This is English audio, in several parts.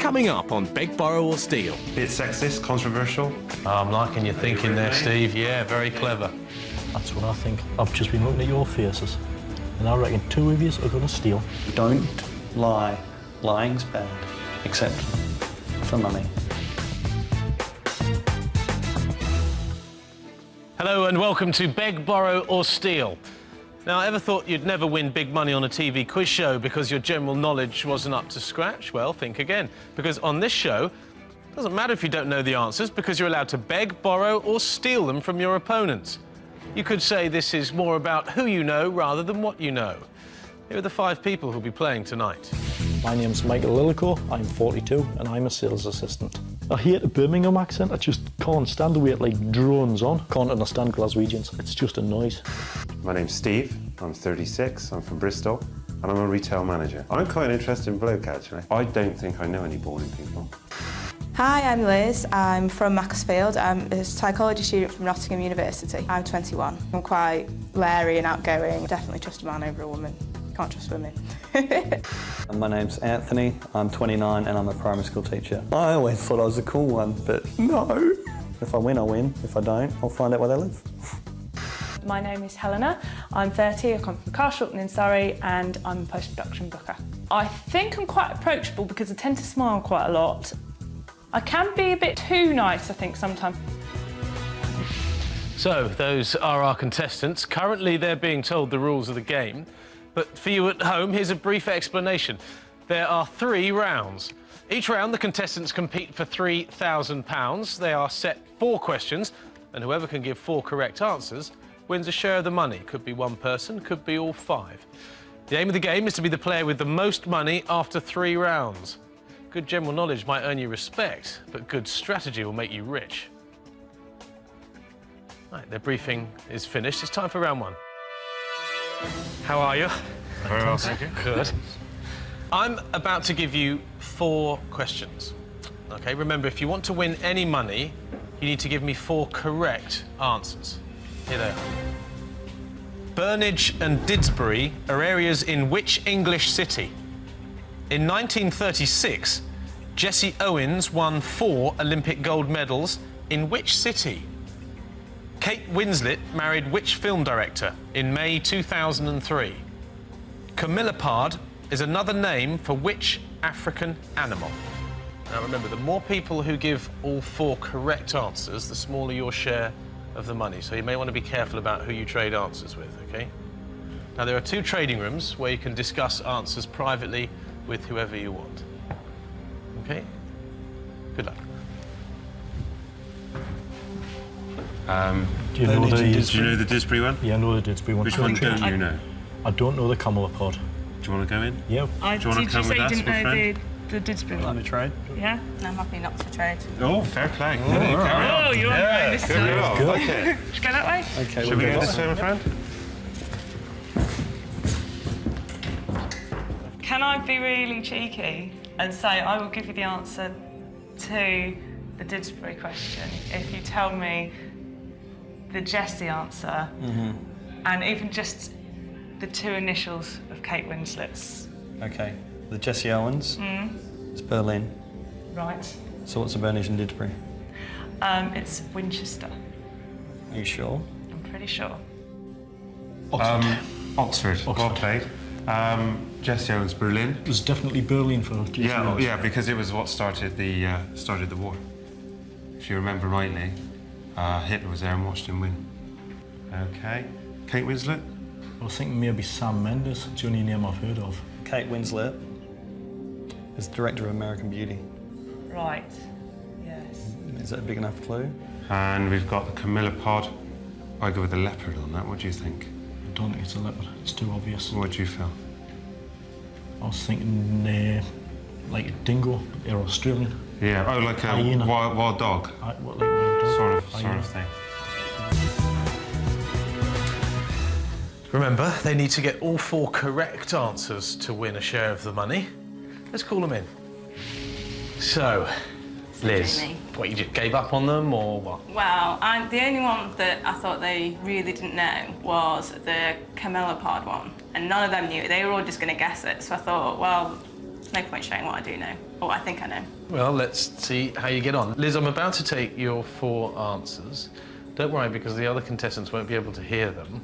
Coming up on Beg, Borrow or Steal. Bit sexist, controversial. I'm liking your thinking there, Steve. Yeah, very clever. That's what I think. I've just been looking at your faces, and I reckon two of you are going to steal. Don't lie. Lying's bad, except for money. Hello and welcome to Beg, Borrow or Steal. Now, ever thought you'd never win big money on a TV quiz show because your general knowledge wasn't up to scratch? Well, think again, because on this show, it doesn't matter if you don't know the answers because you're allowed to beg, borrow or steal them from your opponents. You could say this is more about who you know rather than what you know. Here are the 5 people who'll be playing tonight. My name's Michael Lillico, I'm 42 and I'm a sales assistant. I hate the Birmingham accent, I just can't stand the way it like drones on. Can't understand Glaswegians, it's just a noise. My name's Steve, I'm 36, I'm from Bristol, and I'm a retail manager. I'm quite an interesting bloke, actually. I don't think I know any boring people. Hi, I'm Liz. I'm from Macclesfield. I'm a psychology student from Nottingham University. I'm 21. I'm quite leery and outgoing. Definitely trust a man over a woman. Can't trust women. My name's Anthony, I'm 29 and I'm a primary school teacher. I always thought I was a cool one, but no. If I win, I win. If I don't, I'll find out where they live. My name is Helena, I'm 30, I come from Carshalton in Surrey and I'm a post-production booker. I think I'm quite approachable because I tend to smile quite a lot. I can be a bit too nice, I think, sometimes. So, those are our contestants. Currently, they're being told the rules of the game. But for you at home, here's a brief explanation. There are 3 rounds. Each round, the contestants compete for £3,000. They are set 4 questions, and whoever can give 4 correct answers wins a share of the money. Could be one person, could be all 5. The aim of the game is to be the player with the most money after 3 rounds. Good general knowledge might earn you respect, but good strategy will make you rich. Right, their briefing is finished. It's time for round 1. How are you? Very well, thank you. Good. I'm about to give you 4 questions. OK, remember, if you want to win any money, you need to give me 4 correct answers. Here they are. Burnage and Didsbury are areas in which English city? In 1936, Jesse Owens won 4 Olympic gold medals in which city? Kate Winslet married which film director in May 2003? Camillipard is another name for which African animal? Now remember, the more people who give all 4 correct answers, the smaller your share of the money. So you may want to be careful about who you trade answers with, OK? Now there are 2 trading rooms where you can discuss answers privately with whoever you want. OK? Good luck. Do you know the Didsbury one? Yeah, I know the Didsbury one. Which one don't you know? I don't know the Camillipard. Do you want to go in? Yeah. Do you want to come with us, my friend? The Didsbury On one? the trade? Yeah? I'm happy not to trade. Oh, fair play. Oh, you're on the right this time. Good. Okay. Should we go that way? Okay, Should we go this way, my friend? Can I be really cheeky and say I will give you the answer to the Didsbury question if you tell me the Jessie answer and even just the 2 initials of Kate Winslet's? Okay. The Jesse Owens. It's Berlin. Right. So what's the Burnage and Didsbury? It's Winchester. Are you sure? I'm pretty sure. Oxford. Well played. Jesse Owens, Berlin. It was definitely Berlin for Jesse Owens. Yeah, because it was what started the war. If you remember rightly, Hitler was there and watched him win. Okay. Kate Winslet? I was thinking maybe Sam Mendes, it's the only name I've heard of. Kate Winslet is director of American Beauty. Right. Yes. Is that a big enough clue? And we've got the Camillipard. I go with the leopard on that. What do you think? I don't think it's a leopard, it's too obvious. What do you feel? I was thinking like a dingo, they're Australian. Yeah, oh, like a Hyena. wild dog. What, like wild dog? Sort of thing. Remember, they need to get all 4 correct answers to win a share of the money. Let's call them in. So, Liz, Jamie. what, you just gave up on them or what? Well, the only one that I thought they really didn't know was the Camillipard one, and none of them knew it. They were all just going to guess it. So I thought, well, No point showing what I do know, or what I think I know. Well, let's see how you get on. Liz, I'm about to take your 4 answers. Don't worry, because the other contestants won't be able to hear them.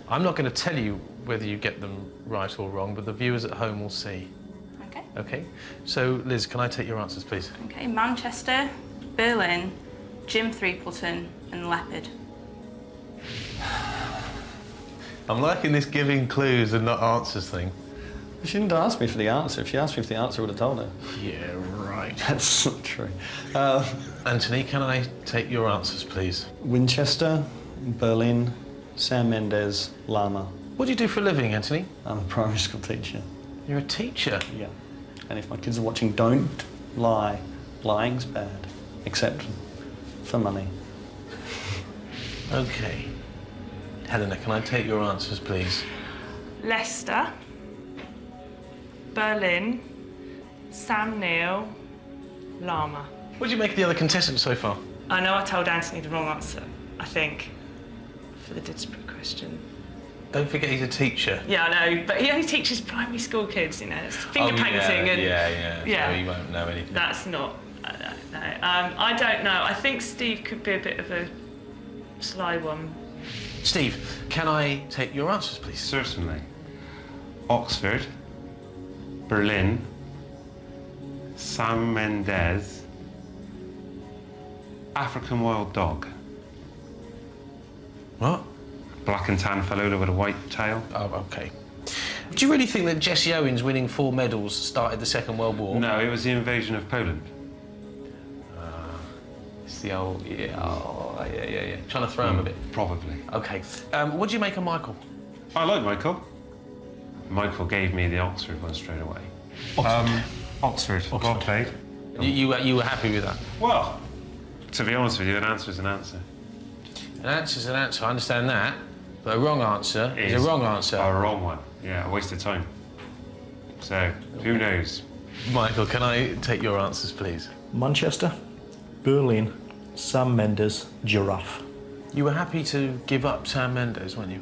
I'm not going to tell you whether you get them right or wrong, but the viewers at home will see. Okay. Okay? So, Liz, can I take your answers, please? Okay, Manchester, Berlin, Jim Threepleton, and Leopard. I'm liking this giving clues and not answers thing. She didn't ask me for the answer. If she asked me for the answer, I would have told her. Yeah, right. That's not true. Anthony, can I take your answers, please? Winchester, Berlin, Sam Mendes, Lama. What do you do for a living, Anthony? I'm a primary school teacher. You're a teacher. Yeah. And if my kids are watching, don't lie. Lying's bad, except for money. Okay. Helena, can I take your answers, please? Leicester, Berlin, Sam Neill, Lama. What do you make of the other contestants so far? I know I told Anthony the wrong answer, I think, for the Didsbury question. Don't forget he's a teacher. Yeah, I know, but he only teaches primary school kids, you know. It's finger painting and... Yeah. Yeah. So he won't know anything. That's not... no. I don't know. I think Steve could be a bit of a sly one. Steve, can I take your answers, please? Certainly. Oxford, Berlin, Sam Mendes, African wild dog. What? Black and tan fellow with a white tail. Oh, OK. Do you really think that Jesse Owens winning 4 medals started the Second World War? No, it was the invasion of Poland. It's the old... Yeah. Trying to throw him a bit. Probably. OK. What do you make of Michael? I like Michael. Michael gave me the Oxford one straight away. Oxford. Well played. You were happy with that? Well, to be honest with you, an answer's an answer. An answer's an answer, I understand that. But a wrong answer is a wrong answer. A wrong one. Yeah, a waste of time. So, who knows? Michael, can I take your answers, please? Manchester, Berlin, Sam Mendes, Giraffe. You were happy to give up Sam Mendes, weren't you?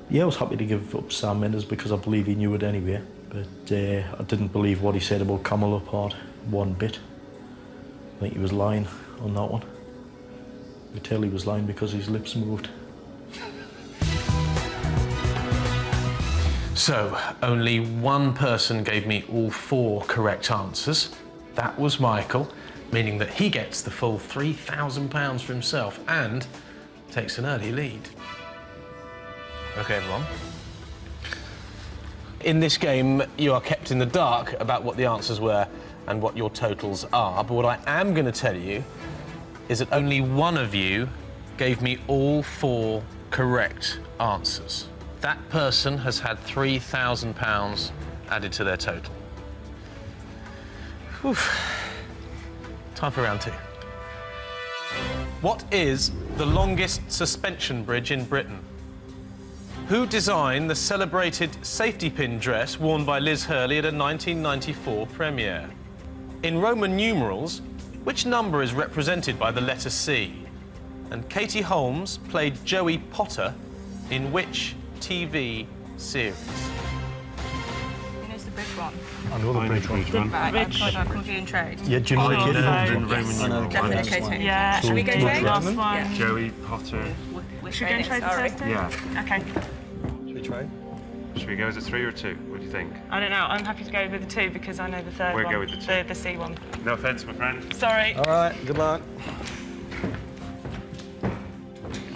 Yeah, I was happy to give up Sam Mendes because I believe he knew it anyway. But I didn't believe what he said about Camel Leopard one bit. I think he was lying on that one. I could tell he was lying because his lips moved. So, only one person gave me all 4 correct answers. That was Michael, meaning that he gets the full £3,000 for himself and takes an early lead. OK, everyone. In this game, you are kept in the dark about what the answers were and what your totals are. But what I am going to tell you is that only one of you gave me all 4 correct answers. That person has had £3,000 added to their total. Oof. Time for round 2. What is the longest suspension bridge in Britain? Who designed the celebrated safety pin dress worn by Liz Hurley at a 1994 premiere? In Roman numerals, which number is represented by the letter C? And Katie Holmes played Joey Potter in which TV series? Who knows the bridge one? I know the bridge one. Right, I come for you in trade. Yeah, do you know the kid in Roman Yes, numerals. definitely trade. Yeah. Should we go So, trade? last one. one. Joey Potter. Should we go trade first? Yeah. Okay. Should we try? Should we go as a 3 or 2? What do you think? I don't know. I'm happy to go with the 2 because I know the third We'll one. go with the 2. The C one. No offence, my friend. Sorry. All right, good luck.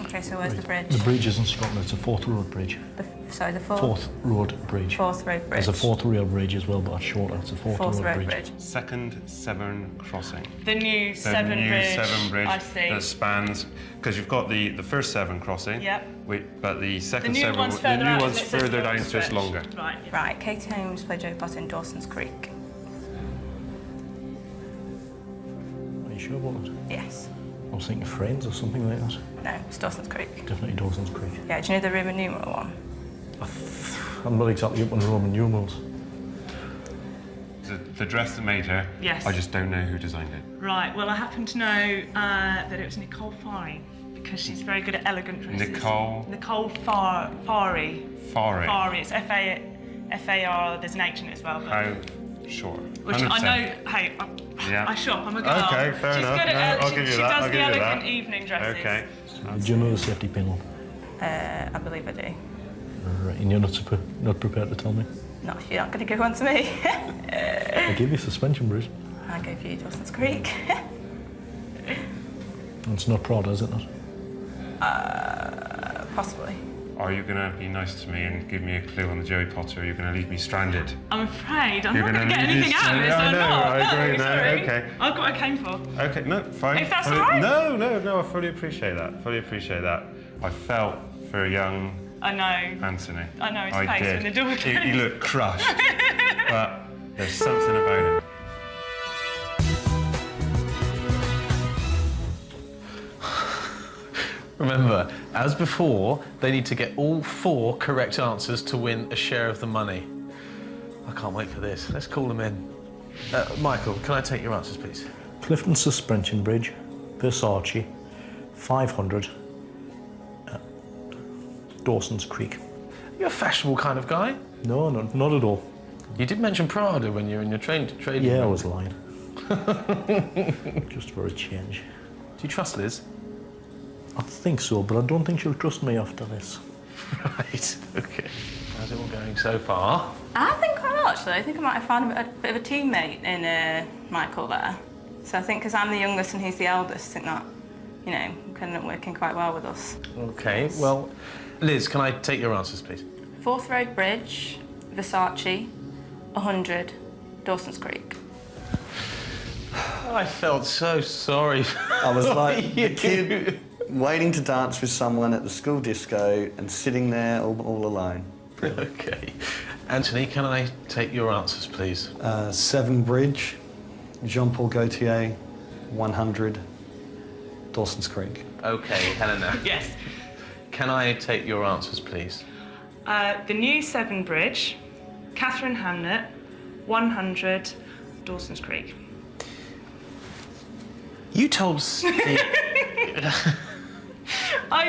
Okay, so where's the bridge? The bridge is in Scotland, it's a Forth Road Bridge. Sorry, the fourth. Forth Road Bridge. Forth Road Bridge. There's a Forth Rail Bridge as well, but it's shorter. It's a Forth Fourth Road Bridge. Second Severn Crossing. The new The Severn new Bridge. Severn Bridge I see. that spans, because you've got the first Severn Crossing. Yep. But the The second new Severn, one's the further new out. one's isn't it? So it's further a down, longer just stretch. longer. Right. Yeah. Right, Katie Holmes played Joey Potter in Dawson's Creek. Are you sure about that? Yes. I was thinking Friends or something like that. No, it's Dawson's Creek. Definitely Dawson's Creek. Yeah, do you know the Roman numeral one? I'm not exactly up on Roman numerals. The dress that made her, Yes. I just don't know who designed it. Right. Well, I happen to know that it was Nicole Farry because she's very good at elegant dresses. Nicole Farry. Farry. Farry. It's F-A-R. There's an H in it as well. But How Sure. Which 100%. I know, hey, I shop, I'm a girl. Okay, fair She's enough. good at, No, I'll give you she that. does I'll the give you elegant that. evening dresses. Okay. Do you know the safety pin one? I believe I do. Right, and you're not prepared to tell me? No, you're not going to give one to me. I gave you suspension bridge. I gave you Dawson's Creek. It's not Prada, is it not? Possibly. Are you going to be nice to me and give me a clue on the Joey Potter, or are you going to leave me stranded? I'm afraid I'm You're not going to gonna get leave me anything out of this. stranded? I know, I'm not. I agree, No, no, sorry. okay. I got what I came for. Okay, no, fine. If that's fully, all right? No, I fully appreciate that. Fully appreciate that. I felt for a young I know. Anthony. I know his I face did. when the door He closed. looked crushed. But there's something about him. Remember, as before, they need to get all 4 correct answers to win a share of the money. I can't wait for this. Let's call them in. Michael, can I take your answers, please? Clifton Suspension Bridge, Versace, 500, Dawson's Creek. You're a fashionable kind of guy. No, not at all. You did mention Prada when you were in your trading. Yeah, I was lying. Just for a change. Do you trust Liz? I think so, but I don't think she'll trust me after this. Right, okay. How's it all going so far? I think quite well, actually. I think I might have found a bit of a teammate in Michael there. So I think because I'm the youngest and he's the eldest, I think that, you know, can end up working quite well with us. Okay, well, Liz, can I take your answers, please? Forth Road Bridge, Versace, 100, Dawson's Creek. I felt so sorry. I was like you. the kid waiting to dance with someone at the school disco and sitting there all alone. Okay. Anthony, can I take your answers, please? 7 Bridge, Jean-Paul Gaultier, 100, Dawson's Creek. Okay, Helena. Yes. Can I take your answers, please? The new Severn Bridge, Catherine Hamnet, 100, Dawson's Creek. You told Steve. I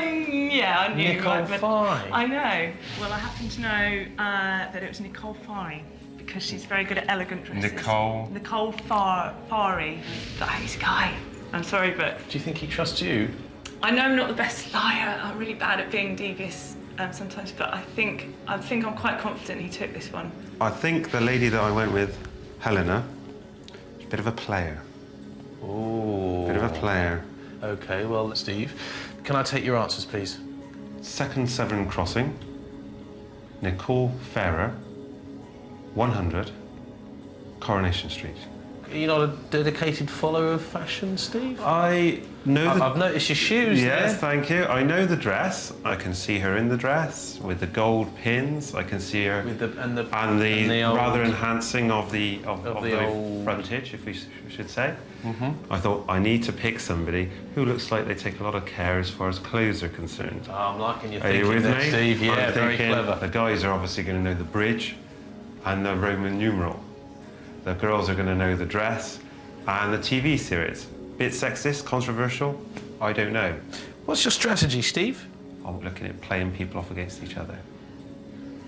knew. Nicole right, but Fye. I know. Well, I happen to know that it was Nicole Fye because she's very good at elegant dresses. Nicole Fari. He's a guy. I'm sorry, but Do you think he trusts you? I know I'm not the best liar. I'm really bad at being devious sometimes, but I think I'm quite confident he took this one. I think the lady that I went with, Helena, is a bit of a player. Ooh. Bit of a player. Okay, well, Steve, can I take your answers, please? Second Severn Crossing, Nicole Ferrer, 100, Coronation Street. Are you not a dedicated follower of fashion, Steve? I know I've noticed your shoes Yes, there. thank you. I know the dress. I can see her in the dress with the gold pins. I can see her With the rather old- enhancing of the old- frontage, if we should say. I thought I need to pick somebody who looks like they take a lot of care as far as clothes are concerned. Oh, I'm liking your Are you thinking with there, me? Steve. Yeah, I'm very thinking clever. the guys are obviously going to know the bridge and the Roman numeral. The girls are going to know the dress and the TV series. Bit sexist, controversial, I don't know. What's your strategy, Steve? I'm looking at playing people off against each other.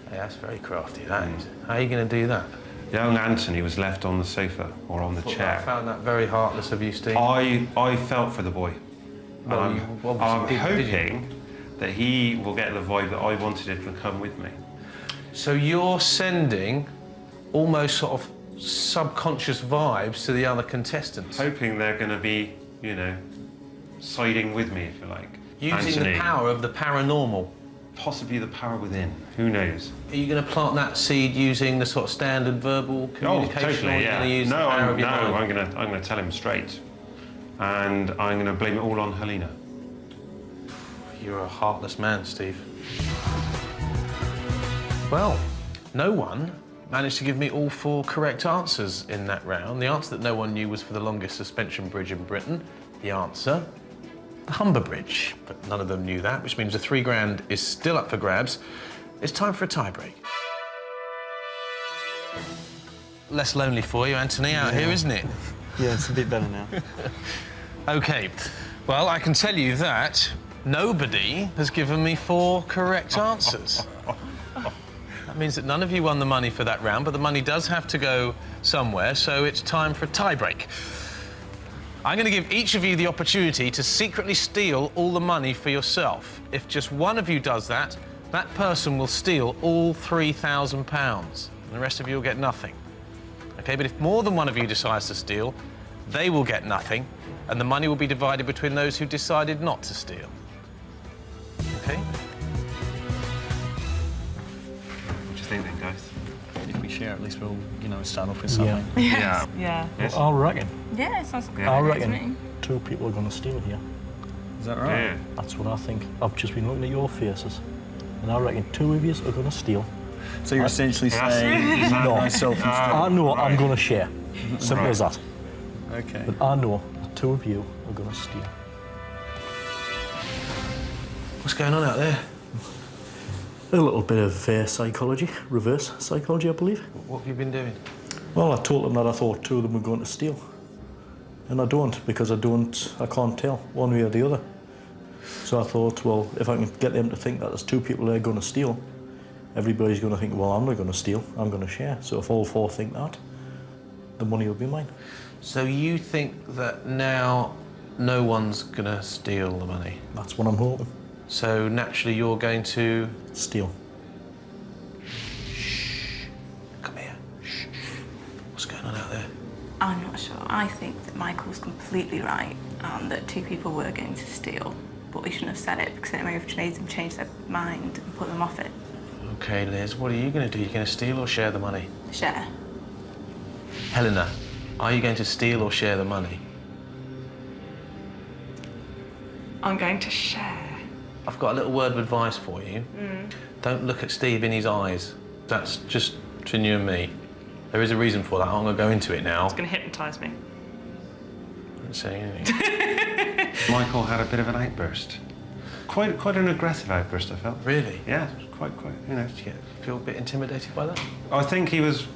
Hey, that's very crafty, that is. How are you going to do that? Young Anthony was left on the sofa or on the I chair. found that very heartless of you, Steve. I felt for the boy. Well, And you I'm obviously did you? hoping that he will get the vibe that I wanted him to come with me. So you're sending almost sort of subconscious vibes to the other contestants. Hoping they're going to be, you know, siding with me, if you like. Using Anthony, the power of the paranormal. possibly the power within. Who knows? Are you going to plant that seed using the sort of standard verbal communication? or Totally, are you yeah. going to use the power of your mind? I'm going to tell him straight, and I'm going to blame it all on Helena. You're a heartless man, Steve. Well, no one managed to give me all 4 correct answers in that round. The answer that no one knew was for the longest suspension bridge in Britain. The answer, the Humber Bridge. But none of them knew that, which means the £3,000 is still up for grabs. It's time for a tie break. Less lonely for you, Anthony, out here, isn't it? Yeah, it's a bit better now. OK, well, I can tell you that nobody has given me 4 correct answers. That means that none of you won the money for that round, but the money does have to go somewhere, so it's time for a tie-break. I'm going to give each of you the opportunity to secretly steal all the money for yourself. If just one of you does that, that person will steal all £3,000, and the rest of you will get nothing. OK, but if more than one of you decides to steal, they will get nothing, and the money will be divided between those who decided not to steal. OK? What do you think then, guys? If we share, at least we'll, you know, start off with something. Yeah. Yes? I reckon. Yeah, it sounds like Yeah. I a good reckon idea to me. 2 people are going to steal here. Is that right? Yeah. That's what I think. I've just been looking at your faces, and I reckon 2 of you are going to steal. So you're essentially Yes. saying Is that- No. myself and I know I'm right. going to share. Simple as that. Okay. But I know that 2 of you are going to steal. What's going on out there? A little bit of psychology, reverse psychology, I believe. What have you been doing? Well, I told them that I thought 2 of them were going to steal. And I don't, because I can't tell one way or the other. So I thought, well, if I can get them to think that there's 2 people there going to steal, everybody's going to think, well, I'm not going to steal, I'm going to share. So if all 4 think that, the money will be mine. So you think that now no one's going to steal the money? That's what I'm hoping. So naturally you're going to... Steal. Come here. Shh. What's going on out there? I'm not sure. I think that Michael's completely right and that 2 people were going to steal, but we shouldn't have said it because it may have made them change their mind and put them off it. OK, Liz, what are you going to do? Are you going to steal or share the money? Share. Helena, are you going to steal or share the money? I'm going to share. I've got a little word of advice for you. Don't look at Steve in his eyes. That's just between you and me. There is a reason for that. I'm going to go into it now. It's going to hypnotise me. Don't say anything. Michael had a bit of an outburst. Quite an aggressive outburst, I felt. Really? Yeah, quite, you know. Did you feel a bit intimidated by that? I think he was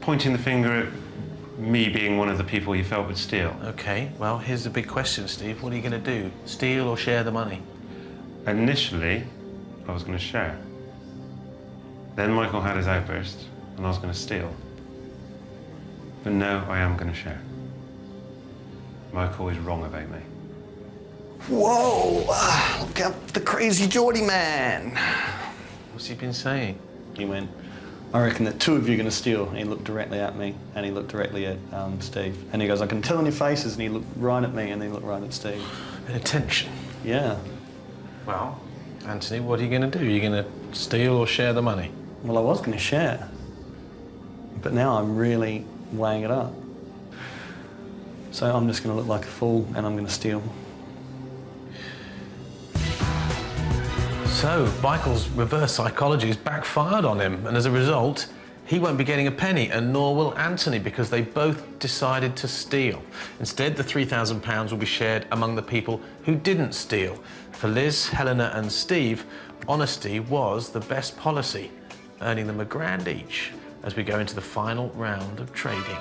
pointing the finger at me being one of the people he felt would steal. OK, well, here's the big question, Steve. What are you going to do? Steal or share the money? Initially, I was going to share. Then Michael had his outburst, and I was going to steal. But now I am going to share. Michael is wrong about me. Whoa! Look out the crazy Geordie man! What's he been saying? He went, I reckon that 2 of you are going to steal. And he looked directly at me, and he looked directly at Steve. And he goes, I can tell on your faces. And he looked right at me, and he looked right at Steve. Bit of tension. Yeah. Well, Anthony, what are you going to do? Are you going to steal or share the money? Well, I was going to share. But now I'm really weighing it up. So I'm just going to look like a fool, and I'm going to steal. So, Michael's reverse psychology has backfired on him, and as a result, he won't be getting a penny, and nor will Anthony, because they both decided to steal. Instead, the £3,000 will be shared among the people who didn't steal. For Liz, Helena and Steve, honesty was the best policy, earning them £1,000 each as we go into the final round of trading.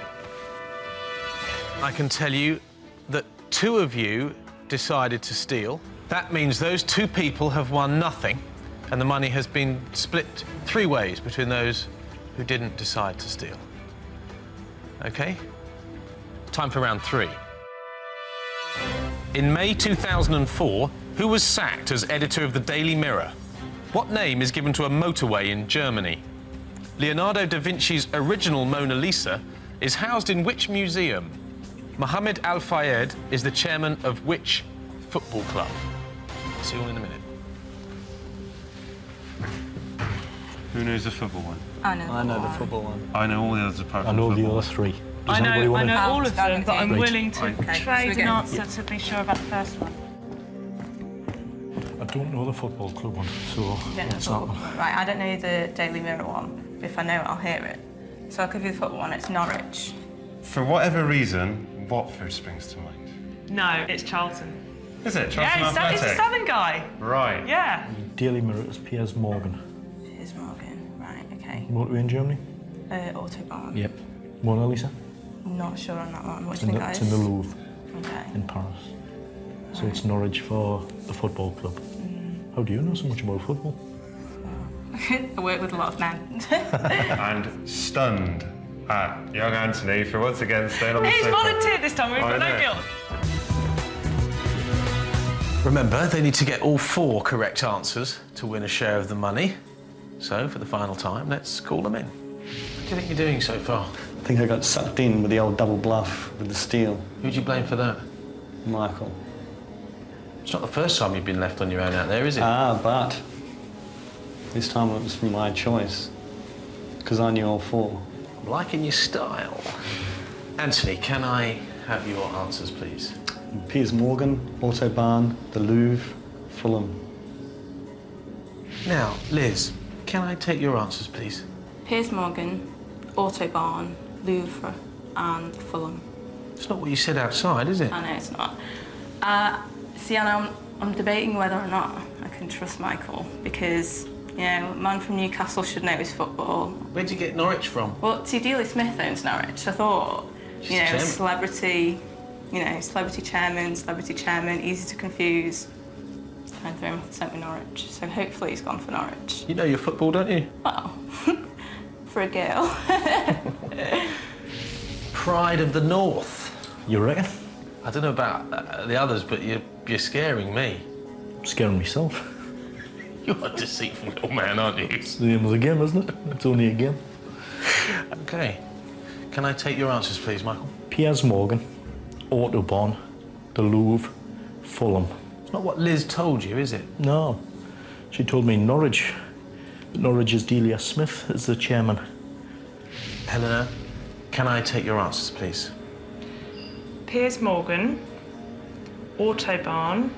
I can tell you that 2 of you decided to steal. That means those 2 people have won nothing, and the money has been split 3 ways between those who didn't decide to steal. OK? Time for round 3. In May 2004, who was sacked as editor of the Daily Mirror? What name is given to a motorway in Germany? Leonardo da Vinci's original Mona Lisa is housed in which museum? Mohammed Al Fayed is the chairman of which football club? See you all in a minute. Who knows the football one? I know. I know the football one. I know all the others apart I from know the football. other 3. Does I anybody know want to... all of them, but I'm Right. willing to Okay, so trade we're an getting- answer to be sure about the first one. I don't know the football club one, so Yeah, what's the that football one? one. Right, I don't know the Daily Mirror one, but if I know it, I'll hear it. So I'll give you the football one. It's Norwich. For whatever reason, Watford springs to mind. No, it's Charlton. Is it? Charlton Yeah, it's a Athletic? Southern guy. Right. Yeah. Daily Mirror is Piers Morgan. Piers Morgan. Right, okay. Motorway in Germany? Autobahn. Yep. Mona Lisa? Not sure on that one. What do It's you in, think the, that it's in is? the Louvre Okay. in Paris. So it's Norwich for the football club. How do you know so much about football? I work with a lot of men. And stunned at young Anthony for once again staying on the He's sofa. volunteered this time, we've got no guilt. Remember, they need to get all 4 correct answers to win a share of the money. So, for the final time, let's call them in. What do you think you're doing so far? I think I got sucked in with the old double bluff with the steel. Who'd you blame for that? Michael. It's not the first time you've been left on your own out there, is it? But this time it was my choice, because I knew all 4. I'm liking your style. Anthony, can I have your answers, please? Piers Morgan, Autobahn, the Louvre, Fulham. Now, Liz, can I take your answers, please? Piers Morgan, Autobahn, Louvre and Fulham. It's not what you said outside, is it? I know it's not. See, Anna, I'm debating whether or not I can trust Michael because, you know, a man from Newcastle should know his football. Where'd you get Norwich from? Well, T. Dealey Smith owns Norwich. I thought, She's you know, chairman. celebrity chairman, easy to confuse. Trying to throw him off the scent with Norwich. So hopefully he's gone for Norwich. You know your football, don't you? Well, for a girl. Pride of the North. You reckon? I don't know about the others, but you're scaring me. I'm scaring myself. You're a deceitful little man, aren't you? It's the name of the game, isn't it? It's only a game. Okay. Can I take your answers, please, Michael? Piers Morgan, Autobahn, the Louvre, Fulham. It's not what Liz told you, is it? No. She told me Norwich. Norwich's Delia Smith is the chairman. Helena, can I take your answers, please? Piers Morgan, Autobahn,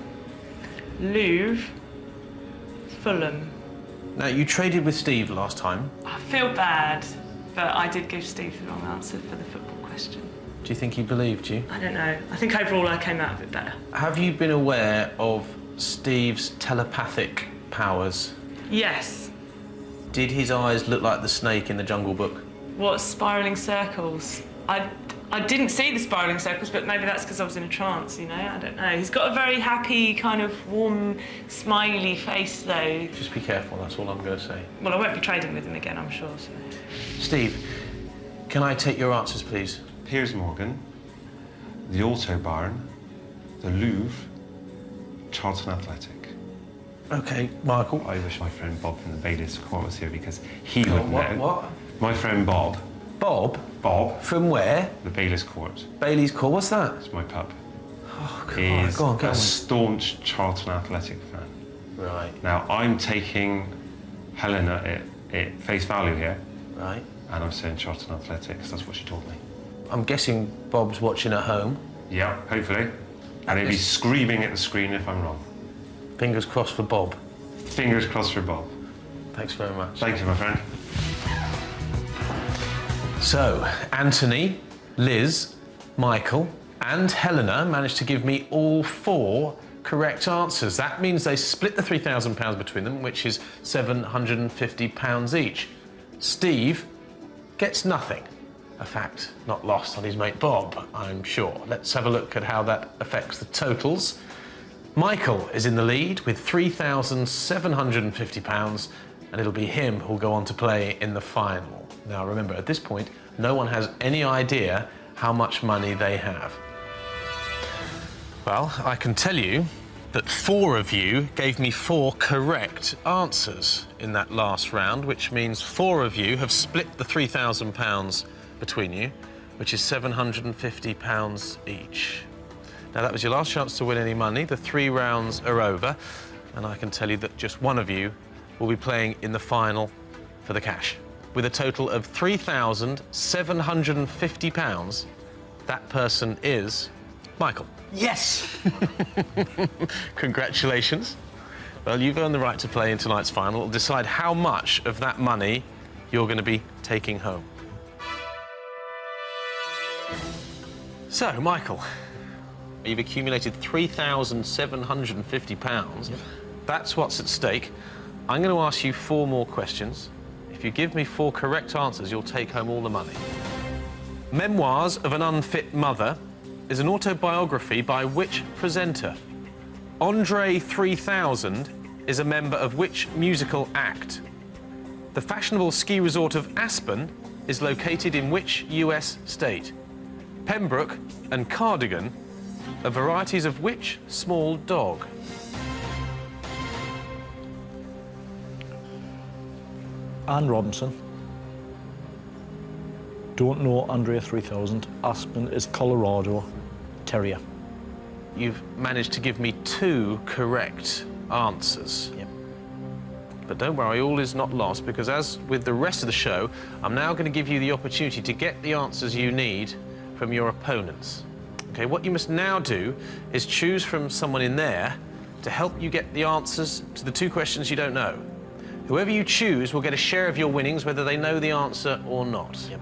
Louvre, Fulham. Now, you traded with Steve last time. I feel bad, but I did give Steve the wrong answer for the football question. Do you think he believed you? I don't know. I think overall I came out of it better. Have you been aware of Steve's telepathic powers? Yes. Did his eyes look like the snake in the Jungle Book? What, spiralling circles? I didn't see the spiralling circles, but maybe that's because I was in a trance, you know? I don't know. He's got a very happy, kind of warm, smiley face, though. Just be careful, that's all I'm going to say. Well, I won't be trading with him again, I'm sure, so... Steve, can I take your answers, please? Piers Morgan, the Autobahn, the Louvre, Charlton Athletic. OK, Michael. I wish my friend Bob from the Bailiff's Court was here because he would know. What? My friend Bob. Bob? Bob. From where? The Bailiff's Court. Bailey's Court, what's that? It's my pub. Oh, God. He's Go on. a staunch Charlton Athletic fan. Right. Now, I'm taking Helena at face value here, Right. and I'm saying Charlton Athletics. That's what she told me. I'm guessing Bob's watching at home. Yeah, hopefully. And he'll be screaming at the screen if I'm wrong. Fingers crossed for Bob. Fingers crossed for Bob. Thanks very much. Thank you, my friend. So, Anthony, Liz, Michael, and Helena managed to give me all 4 correct answers. That means they split the £3,000 between them, which is £750 each. Steve gets nothing. A fact not lost on his mate Bob, I'm sure. Let's have a look at how that affects the totals. Michael is in the lead with £3,750, and it'll be him who'll go on to play in the final. Now remember, at this point, no one has any idea how much money they have. Well, I can tell you that 4 of you gave me 4 correct answers in that last round, which means 4 of you have split the £3,000 between you, which is £750 each. Now, that was your last chance to win any money. The 3 rounds are over, and I can tell you that just one of you will be playing in the final for the cash. With a total of £3,750, that person is Michael. Yes! Congratulations. Well, you've earned the right to play in tonight's final. It'll decide how much of that money you're going to be taking home. So, Michael, you've accumulated £3,750. Yep. That's what's at stake. I'm going to ask you 4 more questions. If you give me 4 correct answers, you'll take home all the money. Memoirs of an Unfit Mother is an autobiography by which presenter? Andre 3000 is a member of which musical act? The fashionable ski resort of Aspen is located in which US state? Pembroke and Cardigan are varieties of which small dog? Anne Robinson. Don't know Andrea 3000. Aspen is Colorado Terrier. You've managed to give me 2 correct answers. Yep. But don't worry, all is not lost, because as with the rest of the show, I'm now going to give you the opportunity to get the answers you need from your opponents. Okay, what you must now do is choose from someone in there to help you get the answers to the 2 questions you don't know. Whoever you choose will get a share of your winnings, whether they know the answer or not. Yep.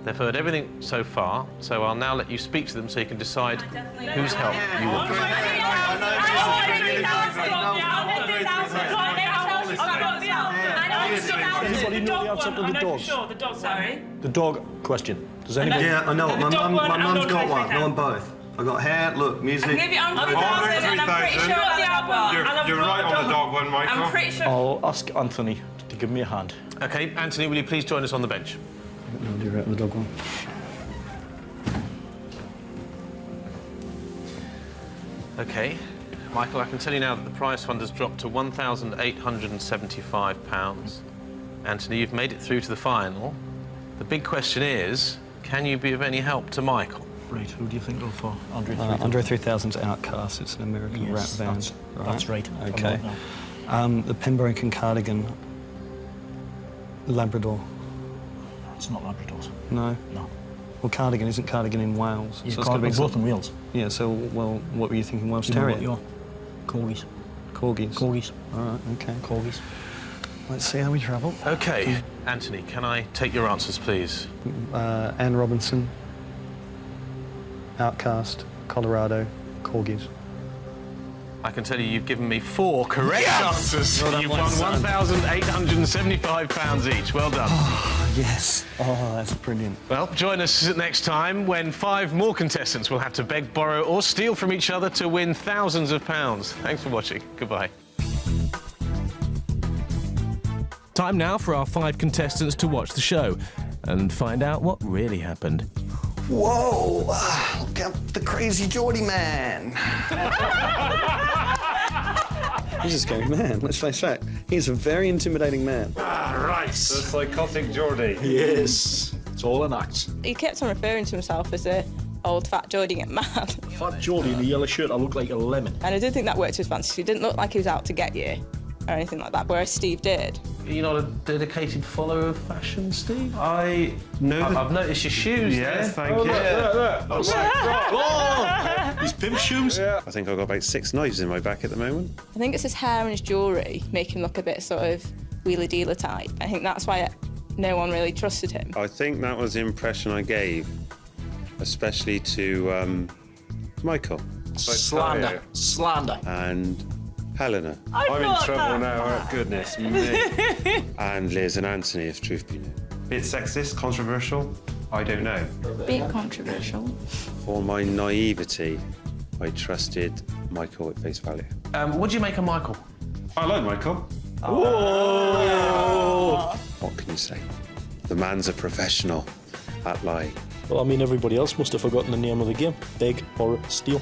They've heard everything so far, so I'll now let you speak to them so you can decide whose help you want. Anybody know the answer to the dogs? Sure, the dog. Sorry. The dog question. Does anybody? Yeah, I know it. My The dog one, mum's I'm not got one. going I want both. I got hair, look, music. Give you I'm pretty sure the album. You're right on the dog one, Michael. I'm pretty sure. I'll ask Anthony to give me a hand. Okay, Anthony, will you please join us on the bench? I'll do right on the dog one. Okay, Michael, I can tell you now that the prize fund has dropped to £1,875. Anthony, you've made it through to the final. The big question is, can you be of any help to Michael? Right, who do you think will for Andrea 3000? Andrea 3000's Outcast. It's an American rap Yes, band. that's right. Okay. The Pembroke and Cardigan. Labrador. It's not Labradors. No. No. Well, Cardigan isn't Cardigan in Wales. Yeah, so it's got to be both in Wales. Yeah. So, well, what were you thinking? Welsh Do you know Terrier. what Corgis. Corgis. Corgis. All right. Okay. Corgis. Let's see how we travel. Okay, Anthony, can I take your answers, please? Anne Robinson. Outcast. Colorado. Corgis. I can tell you you've given me 4 correct answers. Well done, You've my won son. £1,875 each. Well done. Yes. Oh, that's brilliant. Well, join us next time when 5 more contestants will have to beg, borrow or steal from each other to win thousands of pounds. Thanks for watching. Goodbye. Time now for our 5 contestants to watch the show and find out what really happened. Whoa! Look at the crazy Geordie man. He's a scary man, let's face it. He's a very intimidating man. Right, the psychotic Geordie. Yes. It's all an act. He kept on referring to himself as a old fat Geordie get mad. Fat Geordie in a yellow shirt, I look like a lemon. And I did think that worked to his advantage. He didn't look like he was out to get you or anything like that, whereas Steve did. You're not a dedicated follower of fashion, Steve? I know I've noticed your shoes Yes, there. thank you. These pimp shoes. I think I've got about 6 knives in my back at the moment. I think it's his hair and his jewellery make him look a bit sort of wheelie dealer type. I think that's why no one really trusted him. I think that was the impression I gave, especially to Michael Slander. Slander. and Helena. I'm in trouble now, oh, goodness me. And Liz and Anthony, if truth be known. Bit sexist, controversial, I don't know. Bit controversial. For my naivety, I trusted Michael at face value. What do you make of Michael? I like Michael. What can you say? The man's a professional at lying. Well, I mean, everybody else must have forgotten the name of the game. Beg, borrow, steal.